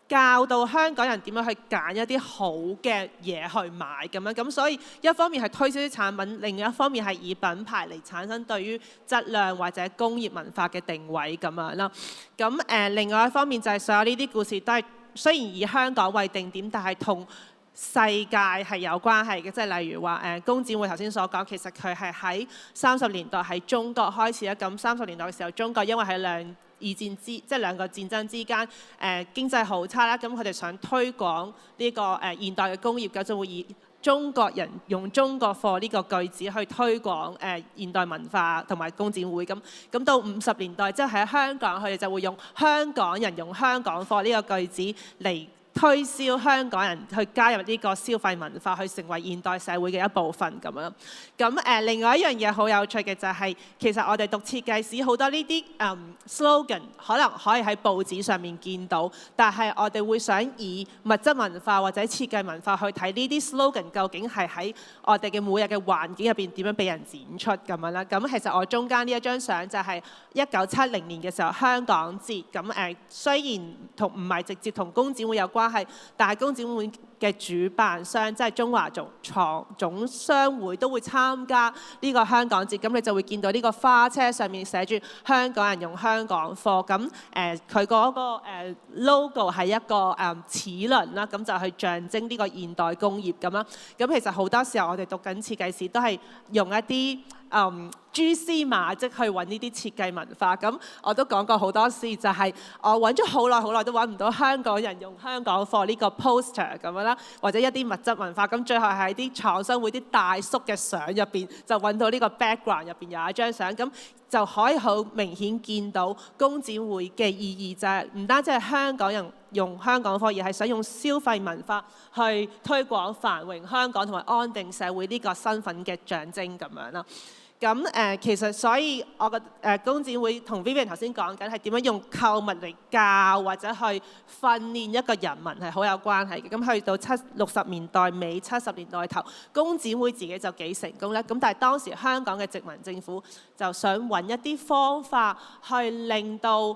教導香港人點樣去揀一啲好嘅嘢去買咁樣。咁所以一方面係推銷啲產品，另一方面係以品牌嚟產生對於質量或者工業文化嘅定位咁樣啦。咁另外一方面就係所有呢啲故事都係雖然以香港為定點，但係同世界係有關係嘅。即係例如話工展會頭先所講，其實佢係喺30年代喺中國開始啦。咁30年代嘅時候，中國因為喺即係兩個戰爭之間，經濟好差啦，咁佢哋想推廣呢個現代嘅工業，咁就會以中國人用中國貨呢個句子去推廣現代文化同埋工展會。咁到50年代之後喺香港，佢哋就會用香港人用香港貨呢個句子嚟推銷香港人去加入呢個消費文化，去成為現代社會嘅一部分咁樣。咁另外一樣嘢好有趣嘅就係，其實我哋讀設計史好多呢啲slogan 可能可以喺報紙上面見到，但係我哋會想以物質文化或者設計文化去睇呢啲 slogan 究竟係喺我哋嘅每日嘅環境入邊點樣俾人展出咁樣啦。咁其實我中間呢一張相就係1970年嘅時候香港節。咁雖然唔係直接同工展會有關係，但係工展會嘅主辦商即係中華總商會都會參加呢個香港節。咁你就會見到呢個花車上面寫住香港人用香港貨。咁佢嗰個logo 係一個齒輪啦，咁就去象徵呢個現代工業咁啦。咁其實好多時候我哋讀緊設計史都係用一啲蛛絲馬跡去揾呢啲設計文化。咁我都講過好多次，就係我揾咗好耐都揾唔到香港人用香港貨呢個 poster 咁樣啦，或者一啲物質文化。咁最後喺啲廠商會啲大叔嘅相入邊就揾到呢個 background 入邊有一張相。咁就可以好明顯見到工展會嘅意義就係唔單止係香港人用香港貨，而係想用消費文化去推廣繁榮香港同埋安定社會呢個身份嘅象徵咁樣啦。咁其實所以我覺得工展會同 Vivian 頭先講緊係點樣用購物嚟教或者去訓練一個人民係好有關係嘅。咁去到60年代尾70年代頭，工展會自己就幾成功咧。咁但係當時香港嘅殖民政府就想揾一啲方法去令到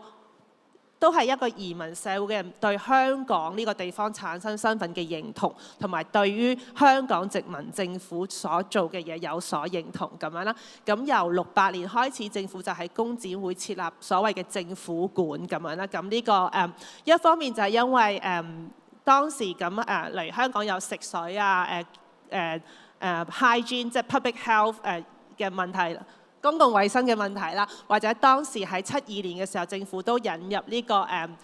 都係一個移民社會嘅人對香港呢個地方產生身份嘅認同，同埋對於香港殖民政府所做嘅嘢有所認同咁樣啦。咁由68年開始，政府就喺工展會設立所謂嘅政府館咁樣啦。咁呢個一方面就係因為當時咁嚟香港有食水啊hygiene 即係 public health 嘅問題。公共衛生嘅問題啦，或者當時喺72年嘅時候，政府都引入呢個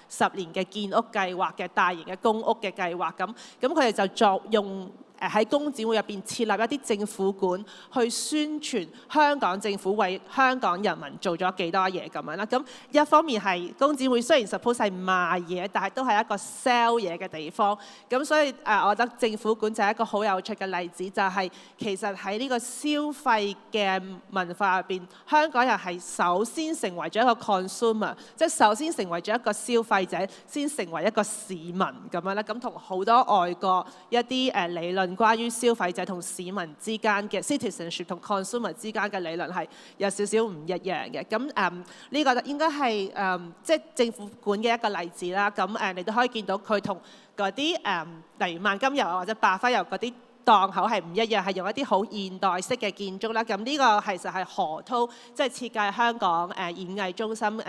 10年嘅建屋計劃嘅大型嘅公屋嘅計劃，咁佢哋就作用喺工展會入邊設立一啲政府館，去宣傳香港政府為香港人民做咗幾多嘢咁樣啦。咁一方面係工展會雖然 suppose 係賣嘢，但係都係一個 sell 嘢嘅地方。咁所以我覺得政府館就係一個好有趣嘅例子，就係其實喺呢個消費嘅文化入邊，香港人係首先成為咗一個 consumer， 即係首先成為咗一個消費者，先成為一個市民咁樣啦。咁同好多外國一啲理論，關於消費者同市民之間嘅 citizenship 同 consumer 之間嘅理論係有少少唔一樣嘅。咁呢個應該係即係政府館嘅一個例子啦。咁你都可以見到佢同嗰啲例如萬金油啊或者百輝油嗰啲檔口係唔一樣，係用一啲好現代式嘅建築啦。咁呢個其實係何濤即係設計香港演藝中心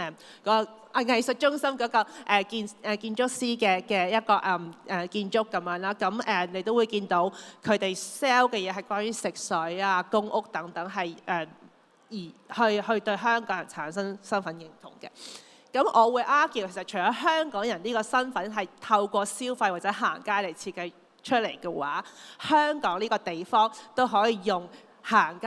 個藝術中心嗰個建築師嘅一個建築咁樣啦。咁你都會見到佢哋 sell 嘅嘢係關於食水啊、公屋等等，係而去對香港人產生身份認同嘅。咁我會 argue 其實除咗香港人呢個身份係透過消費或者行街嚟設計出嚟嘅話，香港呢個地方都可以用行街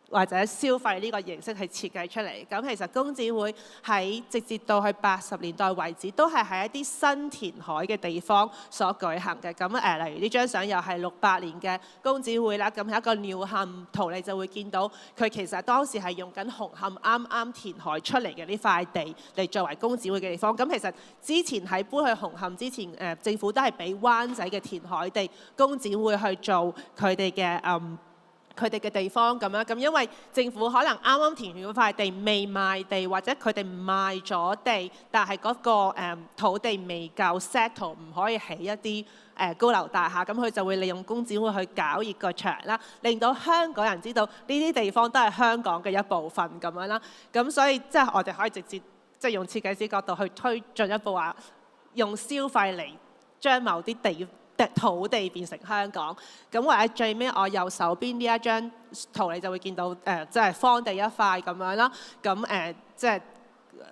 或者消費呢個形式去設計出嚟。咁其實工展會喺直至到去80年代為止，都係喺一啲新填海嘅地方所舉行嘅。咁例如呢張相又係68年嘅工展會啦。咁係一個鳥瞰圖，你就會見到佢其實當時係用緊紅磡啱啱填海出嚟嘅呢塊地嚟作為工展會嘅地方。咁其實之前喺搬去紅磡之前，政府都係俾灣仔嘅填海地工展會去做佢哋嘅地方咁樣。咁因為政府可能啱啱填完嗰塊地未賣地，或者佢哋賣咗地，但係嗰個土地未夠 settle， 唔可以起一啲高樓大廈，咁佢就會利用工展會去搞熱個場啦，令到香港人知道呢啲地方都係香港嘅一部分咁樣啦。咁所以即係我哋可以直接即係用設計師角度去推進一步話，用消費嚟將某啲土地變成香港。咁或者最尾我右手邊呢一張圖，你就會見到即係荒地一塊咁樣啦。咁即係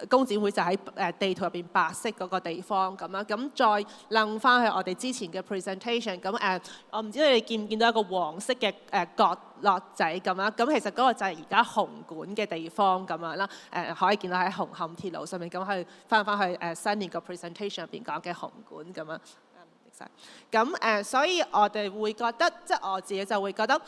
工展會就喺地圖入邊白色嗰個地方咁樣。咁再楞翻去我哋之前嘅 presentation。咁我唔知你哋見唔見到一個黃色嘅角落仔咁樣。咁其實嗰個就係而家紅館嘅地方咁樣啦。可以見到喺紅磡鐵路上面。咁去翻去新年個 presentation 入邊講嘅紅館咁樣。咁所以我哋會覺得，即係我自己就會覺得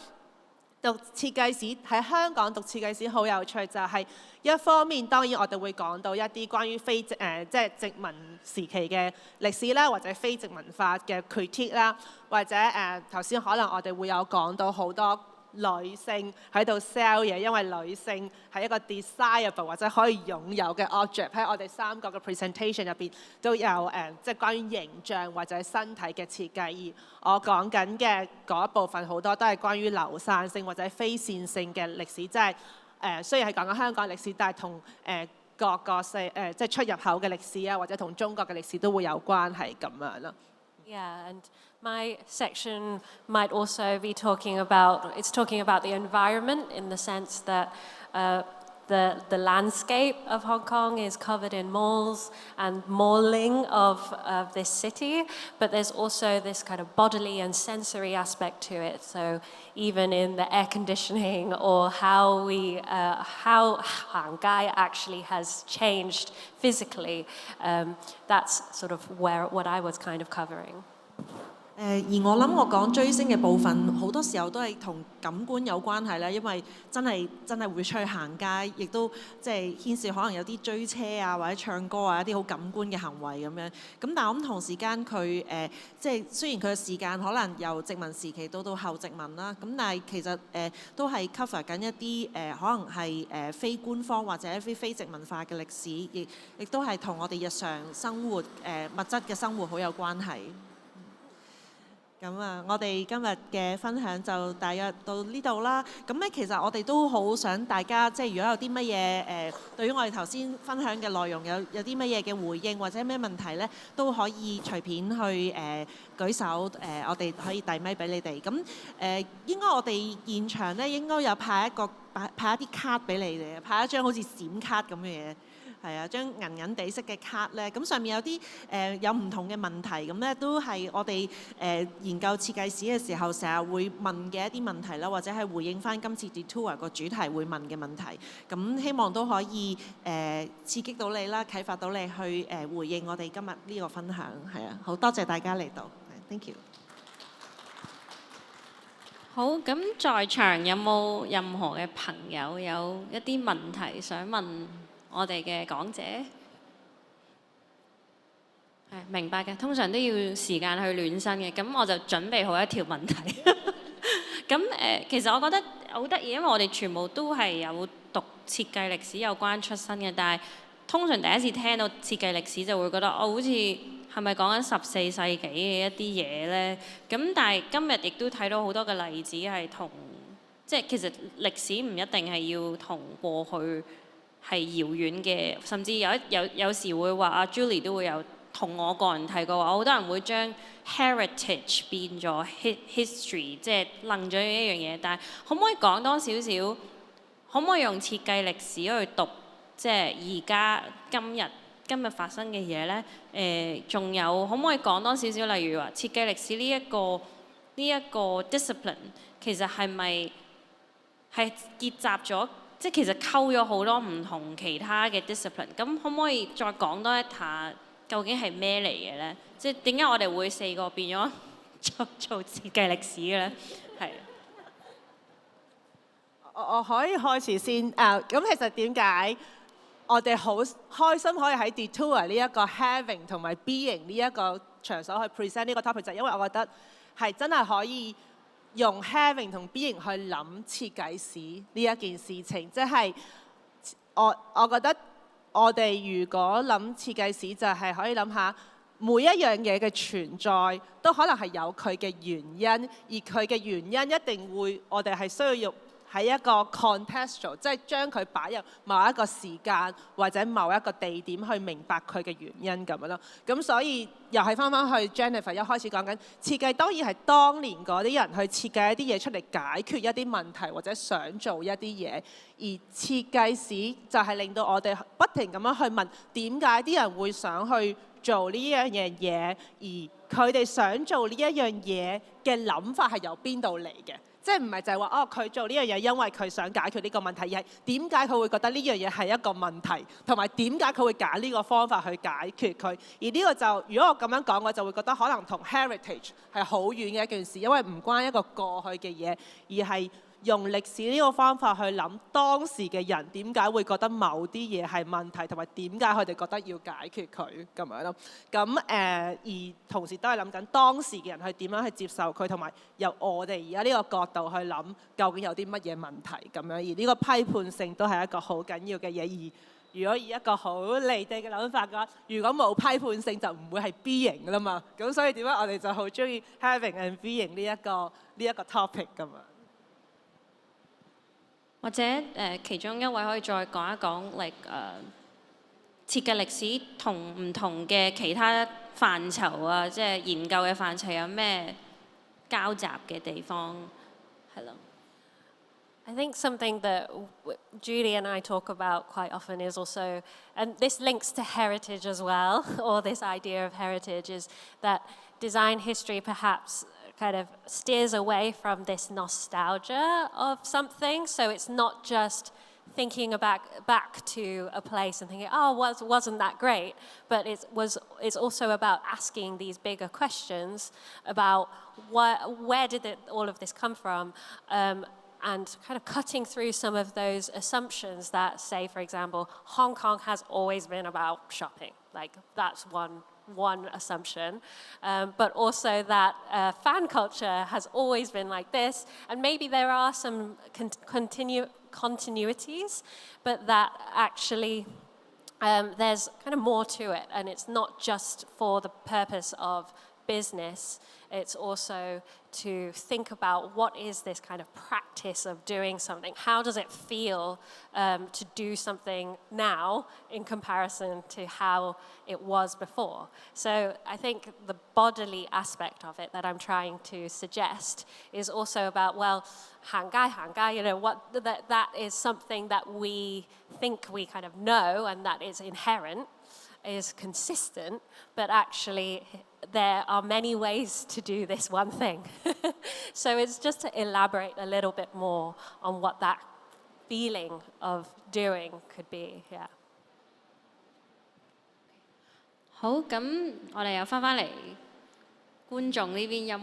讀設計史喺香港讀設計史好有趣，就係一方面當然我哋會講到一啲關於即係殖民時期嘅歷史啦，或者非殖民化嘅 critique 啦，或者頭先可能我哋會有講到好多女性喺度 sell 嘢，因為女性係一個 desirable 或者可以擁有嘅 object。喺我哋三個嘅 presentation 入邊都有即係關於形象或者身體嘅設計。而我講緊嘅嗰一部分好多都係關於流散性或者非線性嘅歷史，即係雖然係講緊香港歷史，但係同各個即係出入口嘅歷史啊，或者同中國嘅歷史都會有關係咁樣咯。Yeah, and my section might also be talking about the environment in the sense that the landscape of Hong Kong is covered in malls and malling of this city, but there's also this kind of bodily and sensory aspect to it. So even in the air conditioning or how Hang Gai actually has changed physically, that's sort of what I was kind of covering. 而我諗我講追星嘅部分，好多時候都係同感官有關係啦，因為真係會出去行街，亦都即係牽涉可能有啲追車啊，或者唱歌啊，一啲好感官嘅行為咁樣。咁但係我諗同時間佢即係雖然佢嘅時間可能由殖民時期到後殖民啦，咁但係其實都係 cover 緊一啲可能係非官方或者非殖民化嘅歷史，亦都係同我哋日常生活物質嘅生活好有關係。咁我哋今日嘅分享就大約到呢度啦。咁咧，其實我哋都好想大家，即係如果有啲乜嘢對於我哋頭先分享嘅內容有啲乜嘢嘅回應或者咩問題咧，都可以隨便去舉手，我哋可以遞咪俾你哋。咁應該我哋現場咧應該有派一個派一啲卡俾你哋，派一張好似閃卡咁嘅嘢。係啊，張銀銀地色嘅卡咧，咁上面有啲有唔同嘅問題，咁咧都係我哋研究設計史嘅時候成日會問嘅一啲問題啦，或者係回應翻今次 Detour 個主題會問嘅問題。咁希望都可以刺激到你啦，啟發到你去回應我哋今日呢個分享。係啊，好多謝大家嚟到 ，thank you。好，咁在場有冇任何嘅朋友有一啲問題想問我哋嘅講者？係明白嘅，通常都要時間去暖身嘅。咁我就準備好一條問題。咁其實我覺得好得意，因為我哋全部都係有讀設計歷史有關出身嘅，但係通常第一次聽到設計歷史就會覺得好似係咪講緊14世紀嘅一啲嘢呢？咁但係今日亦都睇到好多嘅例子係同，即係其實歷史唔一定係要同過去係遙遠嘅，甚至有時會話阿 Julie 都會有同我個人提過話，好多人會將 heritage 變咗 history， 即係愣咗一樣嘢。但係可唔可以講多少少？可唔可以用設計歷史去讀，即係而家今日發生嘅嘢呢？仲有可唔可以講多少少？例如話設計歷史呢一個 discipline， 其實係咪係結集咗？即係其實溝咗好多唔同其他嘅 discipline， 咁可唔可以再講多一下究竟係咩嚟嘅呢？即係點解我哋會4個變咗做設計歷史嘅呢？係。我可以開始先。咁其實點解我哋好開心可以喺 Detour 呢一個 having 同埋 being 呢一個場所去 present 呢個 topic， 就係因為我覺得係真係可以用 having 同 being 去諗設計史呢一件事情，即係我覺得我哋如果諗設計史，就係可以諗下每一樣嘢嘅存在都可能係有佢嘅原因，而佢嘅原因一定會我哋係需要用喺一個 contextual， 即係將佢擺入某一個時間或者某一個地點去明白佢嘅原因咁樣咯。咁所以又係翻返去 Jennifer 一開始講緊設計，當然係當年嗰啲人去設計一啲嘢出嚟解決一啲問題或者想做一啲嘢，而設計史就係令到我哋不停咁樣去問點解啲人會想去做呢樣嘢，而佢哋想做呢一樣嘢嘅諗法係由邊度嚟嘅？即係唔係就係話佢做呢樣嘢因為佢想解決呢個問題，而係點解佢會覺得呢樣嘢係一個問題，同埋點解佢會揀呢個方法去解決佢？而呢個就如果我咁樣講，我就會覺得可能同 heritage 係好遠嘅一件事，因為唔關一個過去嘅嘢，而係用歷史呢個方法去諗當時嘅人點解會覺得某啲嘢係問題，同埋點解佢哋覺得要解決佢咁樣咯。咁而同時都係諗緊當時嘅人去點樣去接受佢，同埋由我哋而家呢個角度去諗究竟有啲乜嘢問題咁樣。而呢個批判性都係一個好緊要嘅嘢。而如果以一個好離地嘅諗法嘅話，如果冇批判性就唔會係 being 㗎啦嘛。咁所以點解我哋就好中意 having and being 呢一個 topic 咁啊？或者其中一位可以再講一講設計歷史同唔同嘅其他範疇啊，即係研究嘅範疇有咩交集嘅地方？係咯。I think something that Julie and I talk about quite often is also, and this links to heritage as well, or this idea of heritage, is that design history perhaps kind of steers away from this nostalgia of something. So it's not just thinking back to a place and thinking, oh, wasn't that great? But it's also about asking these bigger questions about where did all of this come from? And kind of cutting through some of those assumptions that, say, for example, Hong Kong has always been about shopping. Like, that's one assumption. But also that fan culture has always been like this. And maybe there are some continuities, but that actually there's kind of more to it. And it's not just for the purpose of business, it's also to think about what is this kind of practice of doing something. How does it feel to do something now in comparison to how it was before? So I think the bodily aspect of it that I'm trying to suggest is also about, well, 行街, you know, that is something that we think we kind of know and that is inherent, is consistent, but actually there are many ways to do this one thing. So it's just to elaborate a little bit more on what that feeling of doing could be. Yeah. 好，咁我哋又翻嚟觀眾呢邊，有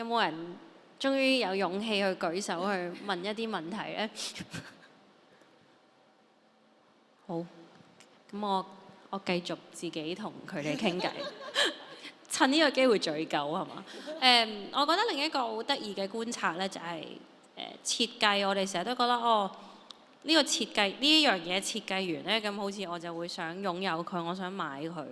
冇人終於有勇氣去舉手去問一啲問題呢？好，咁我繼續自己同佢哋傾偈，趁呢個機會聚舊係嘛？我覺得另一個好得意嘅觀察咧，就係設計。我哋成日都覺得呢個設計呢一樣嘢設計完咧，咁好似我就會想擁有佢，我想買佢。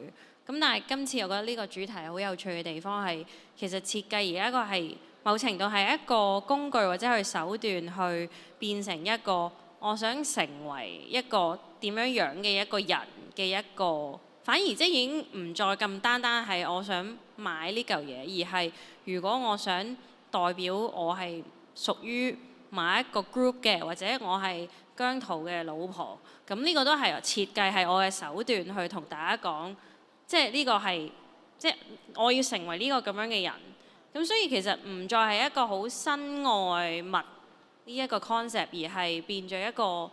咁但係今次我覺得呢個主題好有趣嘅地方係，其實設計而家一個係某程度係一個工具或者係手段去變成一個我想成為一個點樣樣嘅一個人嘅一個，反而即係已經唔再咁單單係我想買呢嚿嘢，而係如果我想代表我係屬於某一個 group 嘅，或者我係姜濤嘅老婆，咁呢個都係設計係我嘅手段去同大家講，即係呢個係即係我要成為呢個咁樣嘅人。咁所以其實唔再係一個好身外物呢一個 concept， 而係變咗一個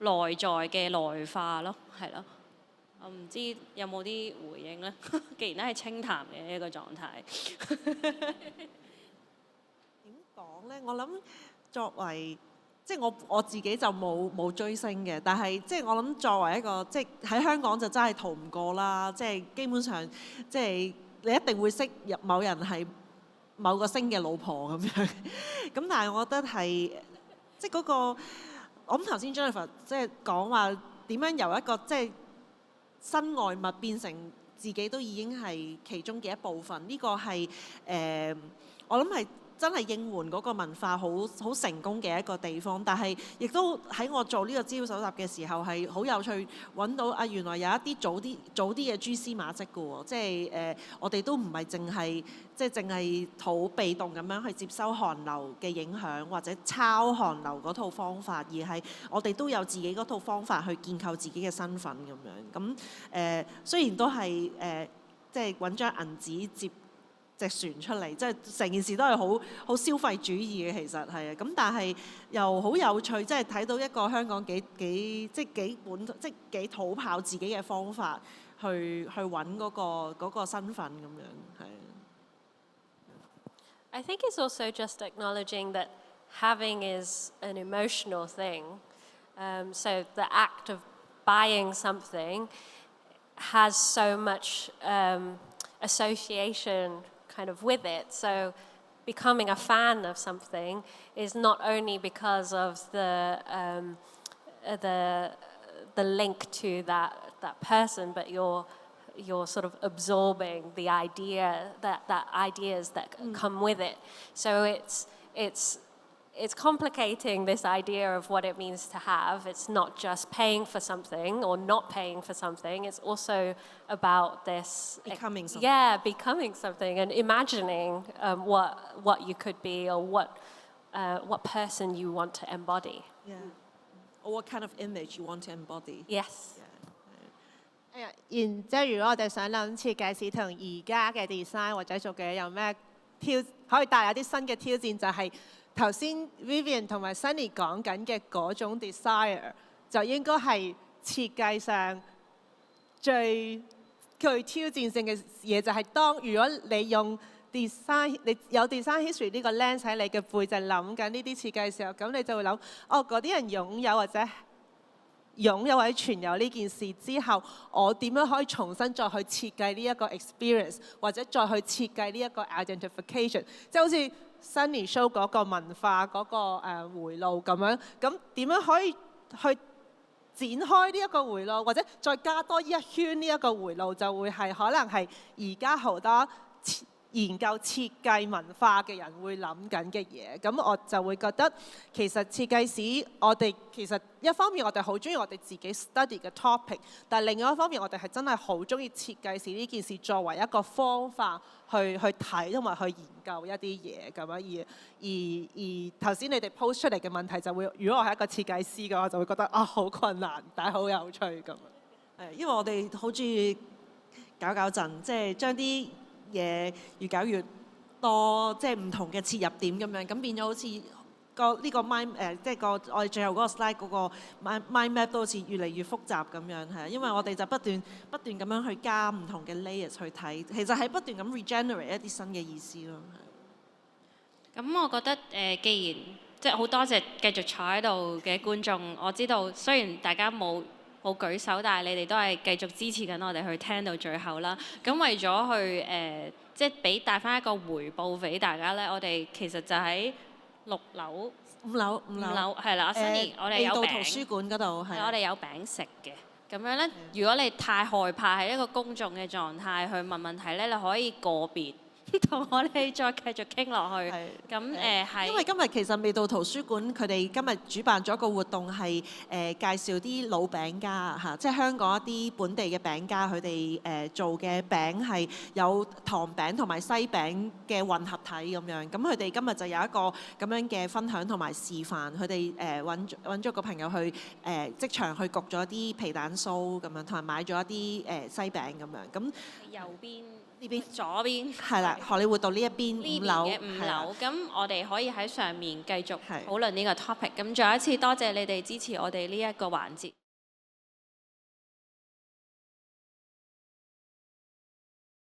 內在嘅內化咯，係咯。我唔知有冇啲回應呢？既然咧係清談嘅一個狀態。點講呢？我諗作為即係我自己就冇追星嘅，但係即係我諗作為一個即係喺香港就真係逃唔過啦。即係基本上即係你一定會識入某人係某個星嘅老婆咁樣。咁但係我覺得係即係嗰個我諗頭先 Jennifer 即係講話點樣由一個即係身外物變成自己都已經係其中嘅一部分。呢個係我諗係真係應援嗰個文化好成功嘅一個地方。但係亦都喺我做呢個資料搜集嘅時候係好有趣，揾到原來有一啲早啲嘅蛛絲馬跡嘅喎。即係我哋都唔係淨係好被動咁樣去接收韓流嘅影響，或者抄韓流嗰套方法，而係我哋都有自己嗰套方法去建構自己嘅身份咁樣。咁雖然都係即係揾張銀紙接隻船出嚟，即係成件事都係好消費主義嘅，其實係啊。咁但係又好有趣，即係睇到一個香港幾土炮自己嘅方法去揾嗰個身份咁樣係。I think it's also just acknowledging that having is an emotional thing. So the act of buying something has so much association kind of with it. So becoming a fan of something is not only because of the link to that person, but you're sort of absorbing the idea that ideas that come with it. So it's complicating this idea of what it means to have. It's not just paying for something or not paying for something. It's also about this becoming something. Yeah, becoming something and imagining what you could be or what person you want to embody. Yeah. Or what kind of image you want to embody. Yes. Yeah. 然之後，如果我哋想諗設計師同而家嘅 design 或者做嘅有咩可以帶來啲新嘅挑戰，就係頭先 Vivian 同埋 Sunny 講緊嘅嗰種 desire， 就應該係設計上最具挑戰性嘅嘢，就係如果你用 design， 你有 design history 呢個 lens 喺你嘅背，就諗緊呢啲設計嘅時候，咁你就會諗嗰啲人擁有或者存有呢件事之後，我點樣可以重新再去設計呢一個 experience， 或者再去設計呢一個 identification， 即係好似 Sunny Show 嗰個文化嗰個回路咁樣，咁點樣可以去展開呢一個回路，或者再加多一圈呢一個回路，就會係可能係而家好多研究設計文化嘅人會諗緊嘅嘢，咁我就會覺得其實設計師我哋其實一方面我哋好中意我哋自己 study 嘅 topic， 但係另外一方面我哋係真係好中意設計師呢件事作為一個方法去睇同埋去研究一啲嘢咁樣，而頭先你哋 post 出嚟嘅問題就會，如果我係一個設計師嘅話，我就會覺得啊好困難，但係好有趣咁。因為我哋好中意搞震，即係將啲嘢越搞越多，即係唔同嘅切入點咁樣，咁變咗好似呢個 mind 即係我哋最後嗰個 slide 嗰個 mind map 都好似越嚟越複雜咁樣，係啊，因為我哋就不斷咁樣去加唔同嘅 layers 去睇，其實係不斷咁 regenerate 一啲新嘅意思咯。咁我覺得既然即係好多謝繼續坐喺度嘅觀眾，我知道雖然大家冇舉手，但係你哋都係繼續支持緊我哋去聽到最後啦。咁為咗去即係帶翻一個回報俾大家咧，我哋其實就喺5樓係啦，Sunny，我哋有到圖書館嗰度係，我哋有餅食嘅。咁樣咧，如果你太害怕喺一個公眾嘅狀態去問問題咧，你可以個別同我哋再繼續傾落去。咁係因為今日其實未到圖書館，佢哋今日主辦咗一個活動係介紹啲老餅家嚇，即係香港一啲本地嘅餅家，佢哋做嘅餅係有糖餅同埋西餅嘅混合體咁樣。咁佢哋今日就有一個咁樣嘅分享同埋示範，佢哋揾咗個朋友去即場去焗咗啲皮蛋酥咁樣，同埋買咗一啲西餅咁樣。咁右邊。呢邊左邊係啦，荷里活道呢一邊5樓嘅5樓，咁我哋可以喺上面繼續討論呢個 topic。咁再一次多謝你哋支持我哋呢一個環節。